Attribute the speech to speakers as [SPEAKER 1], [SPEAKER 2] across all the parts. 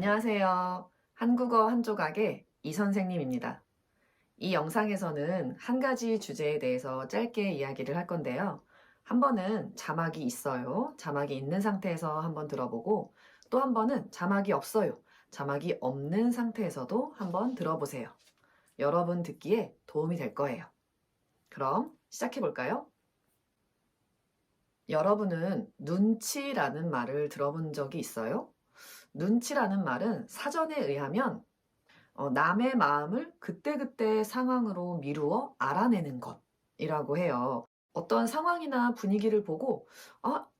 [SPEAKER 1] 안녕하세요. 한국어 한 조각의 이 선생님입니다. 이 영상에서는 한 가지 주제에 대해서 짧게 이야기를 할 건데요. 한 번은 자막이 있어요. 자막이 있는 상태에서 한번 들어보고 또 한 번은 자막이 없어요. 자막이 없는 상태에서도 한번 들어보세요. 여러분 듣기에 도움이 될 거예요. 그럼 시작해 볼까요? 여러분은 눈치라는 말을 들어본 적이 있어요? 눈치라는 말은 사전에 의하면 남의 마음을 그때그때 상황으로 미루어 알아내는 것이라고 해요. 어떤 상황이나 분위기를 보고,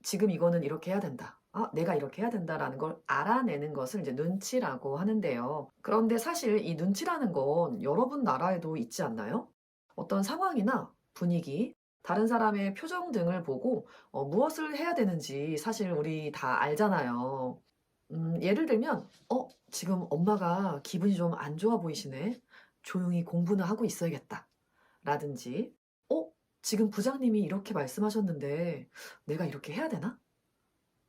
[SPEAKER 1] 지금 이거는 이렇게 해야 된다. 내가 이렇게 해야 된다라는 걸 알아내는 것을 이제 눈치라고 하는데요. 그런데 사실 이 눈치라는 건 여러분 나라에도 있지 않나요? 어떤 상황이나 분위기, 다른 사람의 표정 등을 보고 무엇을 해야 되는지 사실 우리 다 알잖아요. 예를 들면, 지금 엄마가 기분이 좀 안 좋아 보이시네. 조용히 공부나 하고 있어야겠다. 라든지, 어, 지금 부장님이 이렇게 말씀하셨는데 내가 이렇게 해야 되나?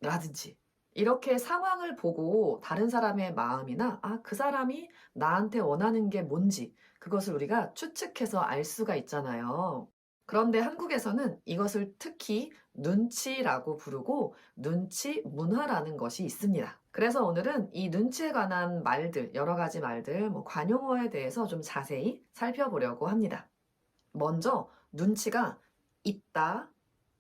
[SPEAKER 1] 라든지. 이렇게 상황을 보고 다른 사람의 마음이나, 그 사람이 나한테 원하는 게 뭔지, 그것을 우리가 추측해서 알 수가 있잖아요. 그런데 한국에서는 이것을 특히 눈치라고 부르고 눈치 문화라는 것이 있습니다. 그래서 오늘은 이 눈치에 관한 말들, 여러 가지 말들, 관용어에 대해서 좀 자세히 살펴보려고 합니다. 먼저 눈치가 있다,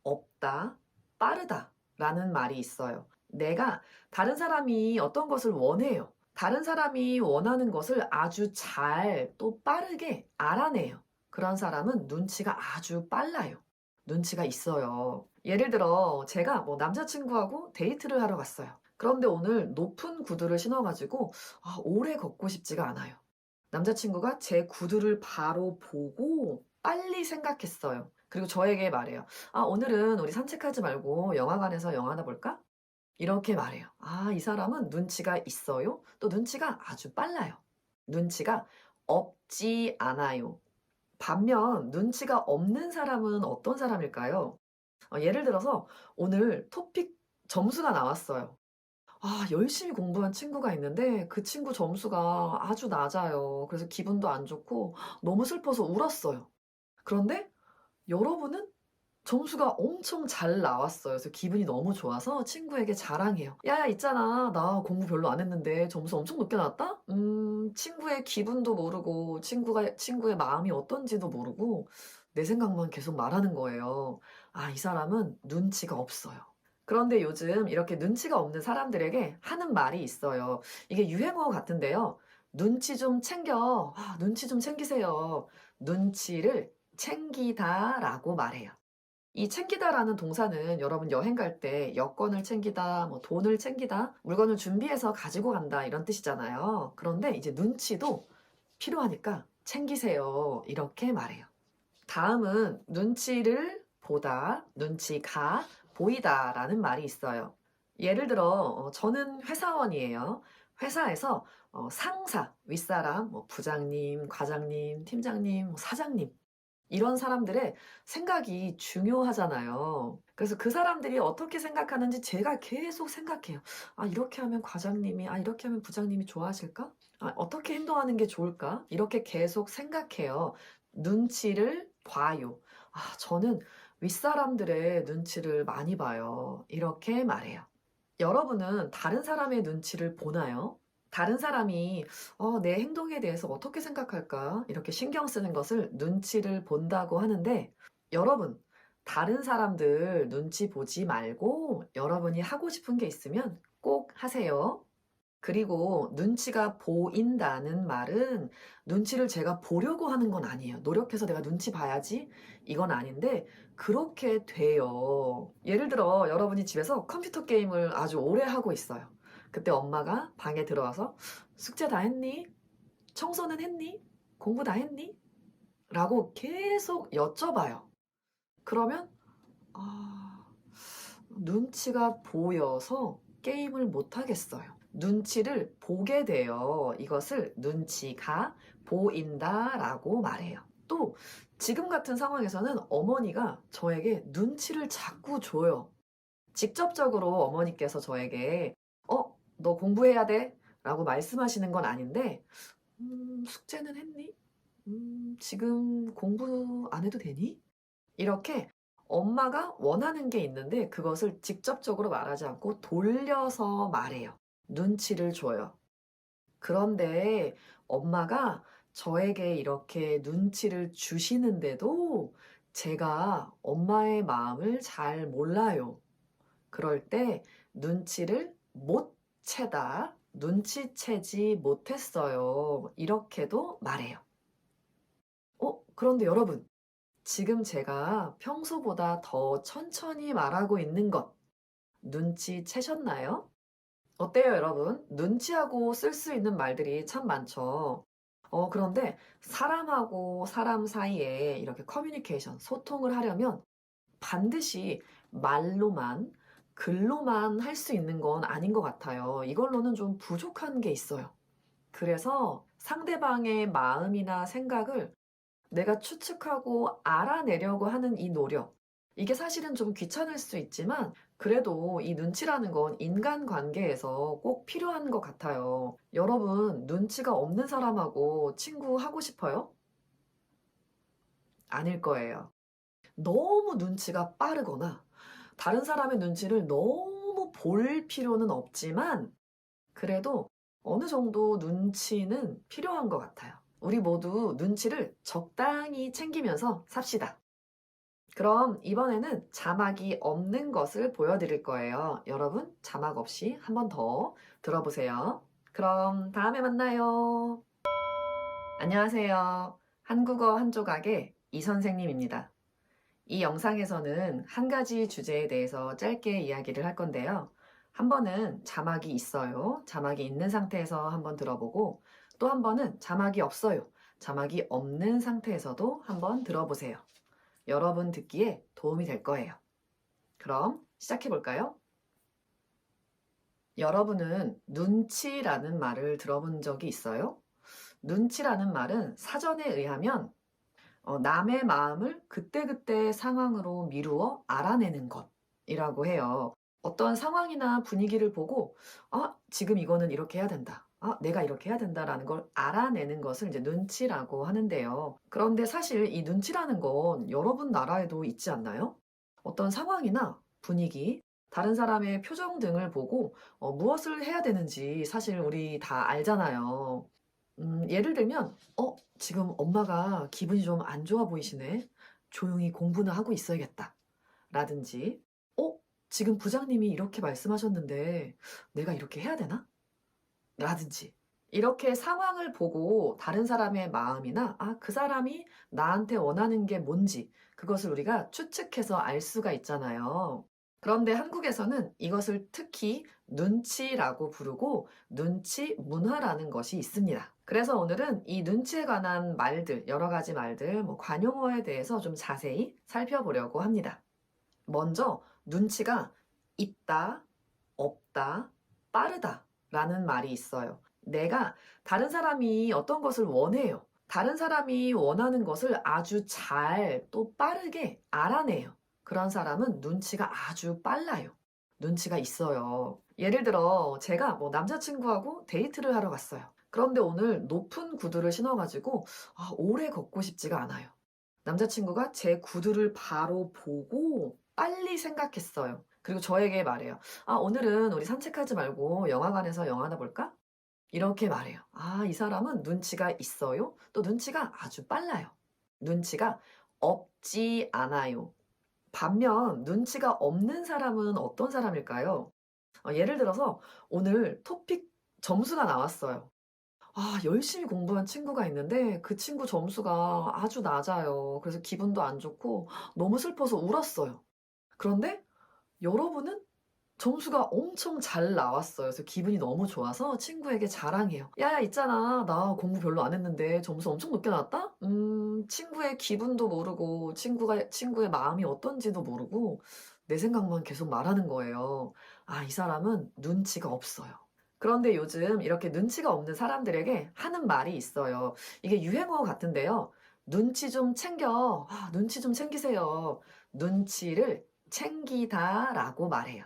[SPEAKER 1] 없다, 빠르다 라는 말이 있어요. 내가 다른 사람이 어떤 것을 원해요. 다른 사람이 원하는 것을 아주 잘 또 빠르게 알아내요. 그런 사람은 눈치가 아주 빨라요. 눈치가 있어요. 예를 들어 제가 남자친구하고 데이트를 하러 갔어요. 그런데 오늘 높은 구두를 신어가지고 오래 걷고 싶지가 않아요. 남자친구가 제 구두를 바로 보고 빨리 생각했어요. 그리고 저에게 말해요. 오늘은 우리 산책하지 말고 영화관에서 영화나 볼까? 이렇게 말해요. 이 사람은 눈치가 있어요. 또 눈치가 아주 빨라요. 눈치가 없지 않아요. 반면 눈치가 없는 사람은 어떤 사람일까요? 예를 들어서 오늘 토픽 점수가 나왔어요. 열심히 공부한 친구가 있는데 그 친구 점수가 아주 낮아요. 그래서 기분도 안 좋고 너무 슬퍼서 울었어요. 그런데 여러분은 점수가 엄청 잘 나왔어요. 그래서 기분이 너무 좋아서 친구에게 자랑해요. "야, 있잖아. 나 공부 별로 안 했는데 점수 엄청 높게 나왔다?" 친구의 기분도 모르고 친구의 마음이 어떤지도 모르고 내 생각만 계속 말하는 거예요. 이 사람은 눈치가 없어요. 그런데 요즘 이렇게 눈치가 없는 사람들에게 하는 말이 있어요. 이게 유행어 같은데요. "눈치 좀 챙겨. 눈치 좀 챙기세요." 눈치를 챙기다라고 말해요. 이 챙기다라는 동사는 여러분 여행 갈 때 여권을 챙기다, 돈을 챙기다, 물건을 준비해서 가지고 간다 이런 뜻이잖아요. 그런데 이제 눈치도 필요하니까 챙기세요. 이렇게 말해요. 다음은 눈치를 보다, 눈치가 보이다라는 말이 있어요. 예를 들어 저는 회사원이에요. 회사에서 상사, 윗사람, 부장님, 과장님, 팀장님, 사장님 이런 사람들의 생각이 중요하잖아요. 그래서 그 사람들이 어떻게 생각하는지 제가 계속 생각해요. 이렇게 하면 과장님이, 이렇게 하면 부장님이 좋아하실까? 어떻게 행동하는 게 좋을까? 이렇게 계속 생각해요. 눈치를 봐요. 저는 윗사람들의 눈치를 많이 봐요. 이렇게 말해요. 여러분은 다른 사람의 눈치를 보나요? 다른 사람이 내 행동에 대해서 어떻게 생각할까? 이렇게 신경 쓰는 것을 눈치를 본다고 하는데 여러분, 다른 사람들 눈치 보지 말고 여러분이 하고 싶은 게 있으면 꼭 하세요. 그리고 눈치가 보인다는 말은 눈치를 제가 보려고 하는 건 아니에요. 노력해서 내가 눈치 봐야지 이건 아닌데 그렇게 돼요. 예를 들어 여러분이 집에서 컴퓨터 게임을 아주 오래 하고 있어요. 그때 엄마가 방에 들어와서 "숙제 다 했니? 청소는 했니? 공부 다 했니?" 라고 계속 여쭤봐요. 그러면 아 눈치가 보여서 게임을 못 하겠어요. 눈치를 보게 돼요. 이것을 눈치가 보인다라고 말해요. 또 지금 같은 상황에서는 어머니가 저에게 눈치를 자꾸 줘요. 직접적으로 어머니께서 저에게 너 공부해야 돼. 라고 말씀하시는 건 아닌데, 숙제는 했니? 지금 공부 안 해도 되니? 이렇게 엄마가 원하는 게 있는데 그것을 직접적으로 말하지 않고 돌려서 말해요. 눈치를 줘요. 그런데 엄마가 저에게 이렇게 눈치를 주시는데도 제가 엄마의 마음을 잘 몰라요. 그럴 때 눈치를 못 채다, 눈치채지 못했어요. 이렇게도 말해요. 그런데 여러분, 지금 제가 평소보다 더 천천히 말하고 있는 것 눈치채셨나요? 어때요, 여러분? 눈치하고 쓸 수 있는 말들이 참 많죠. 그런데 사람하고 사람 사이에 이렇게 커뮤니케이션, 소통을 하려면 반드시 말로만, 글로만 할 수 있는 건 아닌 것 같아요. 이걸로는 좀 부족한 게 있어요. 그래서 상대방의 마음이나 생각을 내가 추측하고 알아내려고 하는 이 노력. 이게 사실은 좀 귀찮을 수 있지만 그래도 이 눈치라는 건 인간관계에서 꼭 필요한 것 같아요. 여러분, 눈치가 없는 사람하고 친구하고 싶어요? 아닐 거예요. 너무 눈치가 빠르거나 다른 사람의 눈치를 너무 볼 필요는 없지만 그래도 어느 정도 눈치는 필요한 것 같아요. 우리 모두 눈치를 적당히 챙기면서 삽시다. 그럼 이번에는 자막이 없는 것을 보여드릴 거예요. 여러분, 자막 없이 한 번 더 들어보세요. 그럼 다음에 만나요. 안녕하세요. 한국어 한 조각의 이 선생님입니다. 이 영상에서는 한 가지 주제에 대해서 짧게 이야기를 할 건데요. 한 번은 자막이 있어요. 자막이 있는 상태에서 한번 들어보고 또 한 번은 자막이 없어요. 자막이 없는 상태에서도 한번 들어보세요. 여러분 듣기에 도움이 될 거예요. 그럼 시작해 볼까요? 여러분은 눈치라는 말을 들어본 적이 있어요? 눈치라는 말은 사전에 의하면 남의 마음을 그때그때 상황으로 미루어 알아내는 것이라고 해요. 어떤 상황이나 분위기를 보고, 지금 이거는 이렇게 해야 된다. 내가 이렇게 해야 된다라는 걸 알아내는 것을 이제 눈치라고 하는데요. 그런데 사실 이 눈치라는 건 여러분 나라에도 있지 않나요? 어떤 상황이나 분위기, 다른 사람의 표정 등을 보고 무엇을 해야 되는지 사실 우리 다 알잖아요. 예를 들면, 지금 엄마가 기분이 좀 안 좋아 보이시네. 조용히 공부나 하고 있어야겠다. 라든지, 지금 부장님이 이렇게 말씀하셨는데 내가 이렇게 해야 되나? 라든지. 이렇게 상황을 보고 다른 사람의 마음이나, 그 사람이 나한테 원하는 게 뭔지, 그것을 우리가 추측해서 알 수가 있잖아요. 그런데 한국에서는 이것을 특히 눈치라고 부르고 눈치 문화라는 것이 있습니다. 그래서 오늘은 이 눈치에 관한 말들, 여러 가지 말들, 관용어에 대해서 좀 자세히 살펴보려고 합니다. 먼저 눈치가 있다, 없다, 빠르다 라는 말이 있어요. 내가 다른 사람이 어떤 것을 원해요. 다른 사람이 원하는 것을 아주 잘 또 빠르게 알아내요. 그런 사람은 눈치가 아주 빨라요. 눈치가 있어요. 예를 들어 제가 남자친구하고 데이트를 하러 갔어요. 그런데 오늘 높은 구두를 신어가지고 오래 걷고 싶지가 않아요. 남자친구가 제 구두를 바로 보고 빨리 생각했어요. 그리고 저에게 말해요. 오늘은 우리 산책하지 말고 영화관에서 영화나 볼까? 이렇게 말해요. 이 사람은 눈치가 있어요. 또 눈치가 아주 빨라요. 눈치가 없지 않아요. 반면 눈치가 없는 사람은 어떤 사람일까요? 예를 들어서 오늘 토픽 점수가 나왔어요. 열심히 공부한 친구가 있는데 그 친구 점수가 아주 낮아요. 그래서 기분도 안 좋고 너무 슬퍼서 울었어요. 그런데 여러분은 점수가 엄청 잘 나왔어요. 그래서 기분이 너무 좋아서 친구에게 자랑해요. 야야, 있잖아. 나 공부 별로 안 했는데 점수 엄청 높게 나왔다? 친구의 기분도 모르고 친구의 마음이 어떤지도 모르고 내 생각만 계속 말하는 거예요. 이 사람은 눈치가 없어요. 그런데 요즘 이렇게 눈치가 없는 사람들에게 하는 말이 있어요. 이게 유행어 같은데요. 눈치 좀 챙겨. 눈치 좀 챙기세요. 눈치를 챙기다라고 말해요.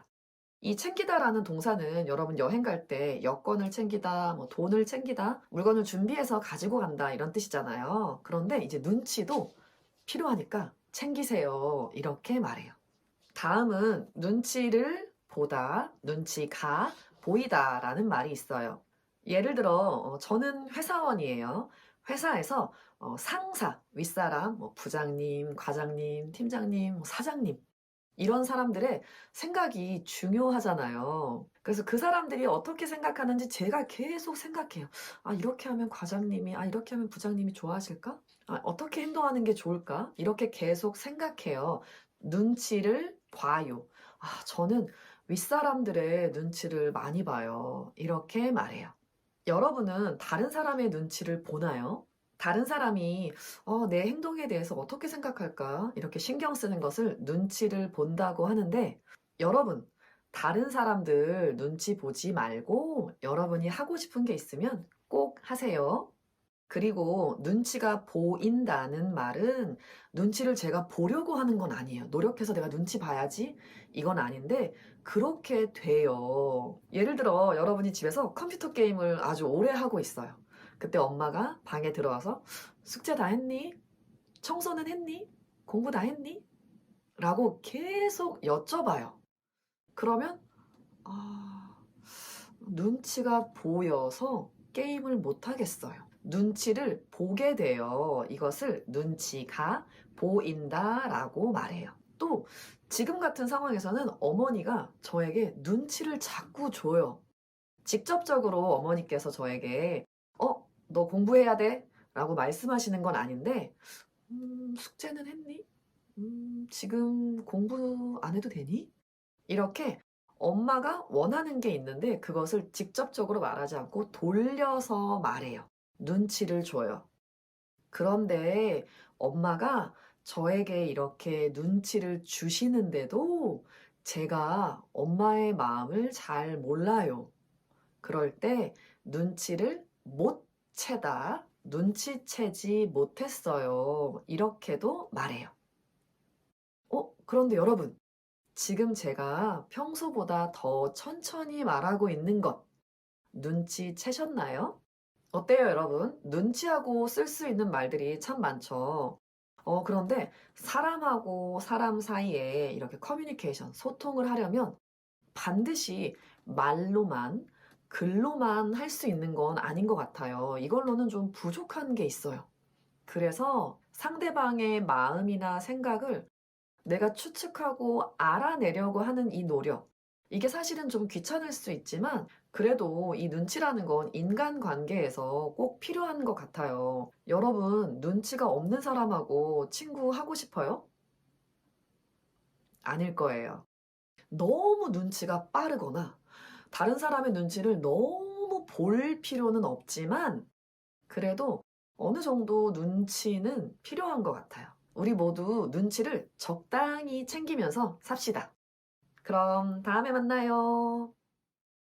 [SPEAKER 1] 이 챙기다라는 동사는 여러분 여행 갈 때 여권을 챙기다, 뭐 돈을 챙기다, 물건을 준비해서 가지고 간다 이런 뜻이잖아요. 그런데 이제 눈치도 필요하니까 챙기세요. 이렇게 말해요. 다음은 눈치를 보다, 눈치가 보이다라는 말이 있어요. 예를 들어 저는 회사원이에요. 회사에서 상사, 윗사람, 뭐 부장님, 과장님, 팀장님, 뭐 사장님 이런 사람들의 생각이 중요하잖아요. 그래서 그 사람들이 어떻게 생각하는지 제가 계속 생각해요. '아 이렇게 하면 과장님이 이렇게 하면 부장님이 좋아하실까? 어떻게 행동하는 게 좋을까?' 이렇게 계속 생각해요. 눈치를 봐요. 저는 윗사람들의 눈치를 많이 봐요." 이렇게 말해요. 여러분은 다른 사람의 눈치를 보나요? 다른 사람이 내 행동에 대해서 어떻게 생각할까? 이렇게 신경 쓰는 것을 눈치를 본다고 하는데 여러분, 다른 사람들 눈치 보지 말고 여러분이 하고 싶은 게 있으면 꼭 하세요. 그리고 눈치가 보인다는 말은 눈치를 제가 보려고 하는 건 아니에요. 노력해서 내가 눈치 봐야지 이건 아닌데 그렇게 돼요. 예를 들어 여러분이 집에서 컴퓨터 게임을 아주 오래 하고 있어요. 그때 엄마가 방에 들어와서 "숙제 다 했니? 청소는 했니? 공부 다 했니?" 라고 계속 여쭤봐요. 그러면 아 눈치가 보여서 게임을 못 하겠어요. 눈치를 보게 돼요. 이것을 눈치가 보인다라고 말해요. 또 지금 같은 상황에서는 어머니가 저에게 눈치를 자꾸 줘요. 직접적으로 어머니께서 저에게 너 공부해야 돼 라고 말씀하시는 건 아닌데 숙제는 했니? 지금 공부 안 해도 되니? 이렇게 엄마가 원하는 게 있는데 그것을 직접적으로 말하지 않고 돌려서 말해요. 눈치를 줘요. 그런데 엄마가 저에게 이렇게 눈치를 주시는데도 제가 엄마의 마음을 잘 몰라요. 그럴 때 눈치를 못 채다, 눈치채지 못했어요. 이렇게도 말해요. 그런데 여러분, 지금 제가 평소보다 더 천천히 말하고 있는 것 눈치채셨나요? 어때요, 여러분? 눈치하고 쓸 수 있는 말들이 참 많죠. 그런데 사람하고 사람 사이에 이렇게 커뮤니케이션, 소통을 하려면 반드시 말로만, 글로만 할 수 있는 건 아닌 것 같아요. 이걸로는 좀 부족한 게 있어요. 그래서 상대방의 마음이나 생각을 내가 추측하고 알아내려고 하는 이 노력. 이게 사실은 좀 귀찮을 수 있지만 그래도 이 눈치라는 건 인간관계에서 꼭 필요한 것 같아요. 여러분, 눈치가 없는 사람하고 친구하고 싶어요? 아닐 거예요. 너무 눈치가 빠르거나 다른 사람의 눈치를 너무 볼 필요는 없지만 그래도 어느 정도 눈치는 필요한 것 같아요. 우리 모두 눈치를 적당히 챙기면서 삽시다. 그럼 다음에 만나요.